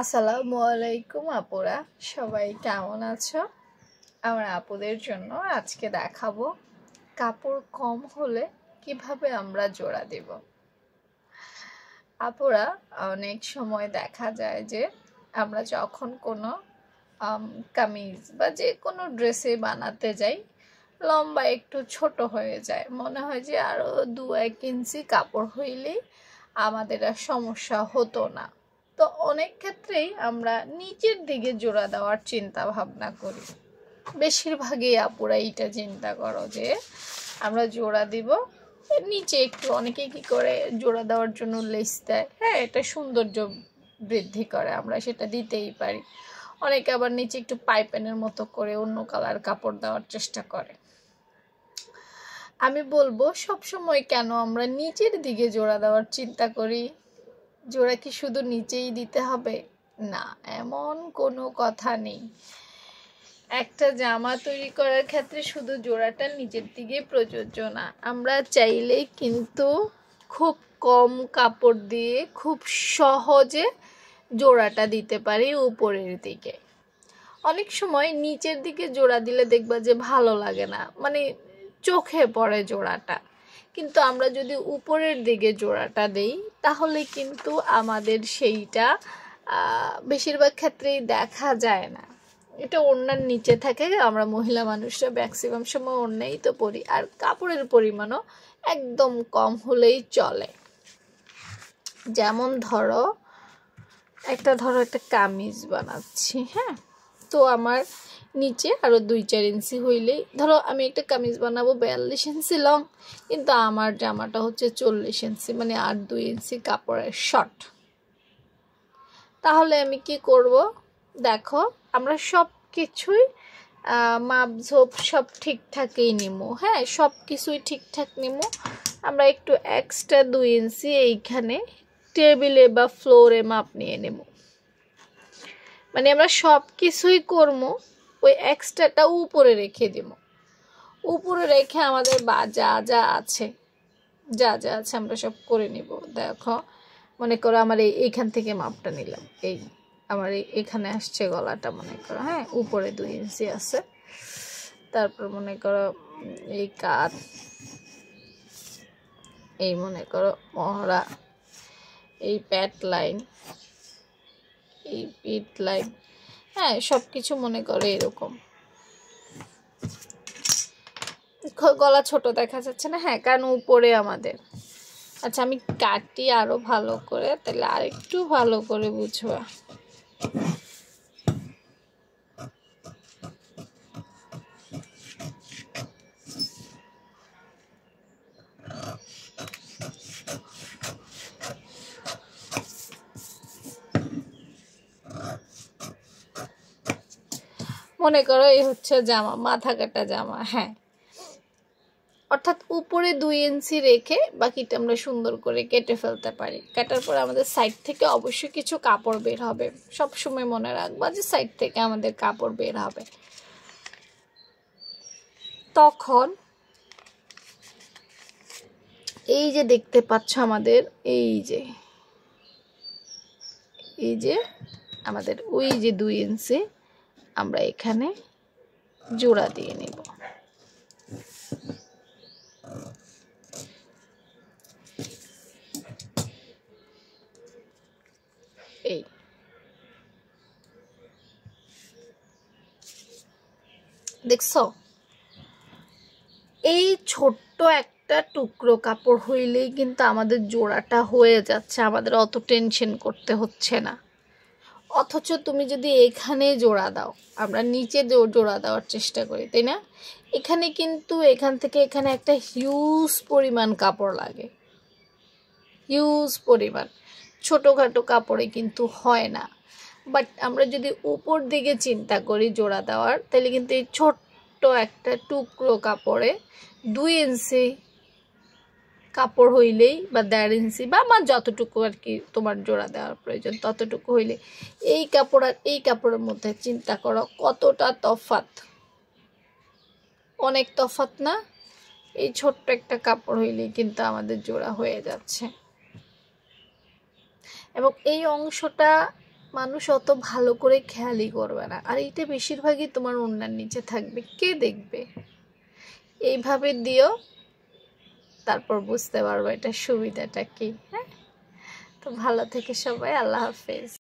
আসসালামু আলাইকুম আপুরা, সবাই কেমন আছো? আমরা আপুদের জন্য আজকে দেখাবো কাপড় কম হলে কিভাবে আমরা জোড়া দেব। আপুরা, অনেক সময় দেখা যায় যে আমরা যখন কোনো কামিজ বা যে কোনো ড্রেসে বানাতে যাই, লম্বা একটু ছোট হয়ে যায়, মনে হয় যে আরো 2-1 ইঞ্চি কাপড় হইলেই আমাদের আর সমস্যা হতো না। তো অনেক ক্ষেত্রেই আমরা নিচের দিকে জোড়া দেওয়ার চিন্তা ভাবনা করি। বেশিরভাগই আপুরা এইটা চিন্তা করো যে আমরা জোড়া দিব নিচে একটু। অনেকে কি করে জোড়া দেওয়ার জন্য লেস দেয়, হ্যাঁ, এটা সৌন্দর্য বৃদ্ধি করে, আমরা সেটা দিতেই পারি। অনেকে আবার নিচে একটু পাইপেনের মতো করে অন্য কালার কাপড় দেওয়ার চেষ্টা করে। আমি বলবো সবসময় কেন আমরা নিচের দিকে জোড়া দেওয়ার চিন্তা করি? জোড়া কি শুধু নিচেই দিতে হবে? না, এমন কোনো কথা নেই। একটা জামা তৈরি করার ক্ষেত্রে শুধু জোড়াটা নিচের দিকে প্রযোজ্য না। আমরা চাইলেই কিন্তু খুব কম কাপড় দিয়ে খুব সহজে জোড়াটা দিতে পারি উপরের দিকে। অনেক সময় নিচের দিকে জোড়া দিলে দেখবা যে ভালো লাগে না, মানে চোখে পড়ে জোড়াটা। কিন্তু আমরা যদি উপরের দিকে জোড়াটা দেই তাহলে কিন্তু আমাদের সেইটা বেশিরভাগ ক্ষেত্রেই দেখা যায় না। এটা ওড়নার নিচে থাকে, আমরা মহিলা মানুষরা ম্যাক্সিমাম সময় ওড়নাই তো পরি, আর কাপড়ের পরিমাণও একদম কম হলেই চলে। যেমন ধরো একটা কামিজ বানাচ্ছি, হ্যাঁ, তো আমার নিচে আরও 2-4 ইঞ্চি হইলেই, ধরো আমি একটা কামিজ বানাবো 42 ইঞ্চি লং, কিন্তু আমার জামাটা হচ্ছে 40 ইঞ্চি, মানে আর 2 ইঞ্চি কাপড়ের শর্ট। তাহলে আমি কি করব? দেখো, আমরা সব কিছুই মাপঝোপ সব ঠিকঠাকই নিব, হ্যাঁ, সব কিছুই ঠিকঠাক নিব। আমরা একটু এক্সট্রা 2 ইঞ্চি এইখানে টেবিলে বা ফ্লোরে মাপ নিয়ে নেব। মানে আমরা সব কিছুই করবো, ওই এক্সট্রাটা উপরে রেখে দিব। উপরে রেখে আমাদের যা যা আছে আমরা সব করে নিব। দেখো, মনে করো আমার এইখান থেকে মাপটা নিলাম, এই আমার এখানে আসছে গলাটা, মনে করো, হ্যাঁ, উপরে 2 ইঞ্চি আছে। তারপর মনে করো এই কাঁধ, এই মনে করো মহড়া, এই প্যাট লাইন, এই পিট লাইন, হ্যাঁ, সব কিছু মনে করো এরকম। গলা ছোট দেখা যাচ্ছে না? হ্যাঁ, কারণ উপরে আমাদের। আচ্ছা, আমি কাটি আরো ভালো করে, তাহলে আরেকটু ভালো করে বুঝবা। মনে করো এই হচ্ছে জামা, মাথা কাটা জামা, হ্যাঁ, অর্থাৎ উপরে 2 ইঞ্চি রেখে বাকিটা আমরা সুন্দর করে কেটে ফেলতে পারি। কাটার পর আমাদের সাইড থেকে অবশ্যই কিছু কাপড় বের হবে। সব সময় মনে রাখবা যে সাইড থেকে আমাদের কাপড় বের হবে। তখন এই যে দেখতে পাচ্ছ আমাদের এই যে আমাদের ওই যে 2 ইঞ্চি আমরা এখানে জোড়া দিয়ে নেব। এই দেখছো, এই ছোট্ট একটা টুকরো কাপড় হইলেই কিন্তু আমাদের জোড়াটা হয়ে যাচ্ছে, আমাদের অত টেনশন করতে হচ্ছে না। অথচ তুমি যদি এখানে জোড়া দাও, আমরা নিচে জোড়া দেওয়ার চেষ্টা করি, তাই না? এখানে কিন্তু এখান থেকে এখানে একটা হিউজ পরিমাণ কাপড় লাগে, হিউজ পরিমাণ। ছোটোখাটো কাপড়ে কিন্তু হয় না। বাট আমরা যদি উপর দিকে চিন্তা করি জোড়া দেওয়ার, তাহলে কিন্তু এই ছোট্ট একটা টুকরো কাপড়ে 2 ইঞ্চি কাপড় হইলেই, বা 1.5 ইঞ্চি, বা আমার যতটুকু আর কি তোমার জোড়া দেওয়ার প্রয়োজন ততটুকু হইলে, এই কাপড় আর এই কাপড়ের মধ্যে চিন্তা করো কতটা তফাৎ। অনেক তফাৎ না? এই ছোট্ট একটা কাপড় হইলেই কিন্তু আমাদের জোড়া হয়ে যাচ্ছে। এবং এই অংশটা মানুষ অত ভালো করে খেয়ালই করবে না, আর এটা বেশিরভাগই তোমার ওড়নার নিচে থাকবে, কে দেখবে? এইভাবে দিও, তারপর বুঝতে পারবো এটা সুবিধাটা কি। হ্যাঁ, তো ভালো থেকে সবাই, আল্লাহ হাফেজ।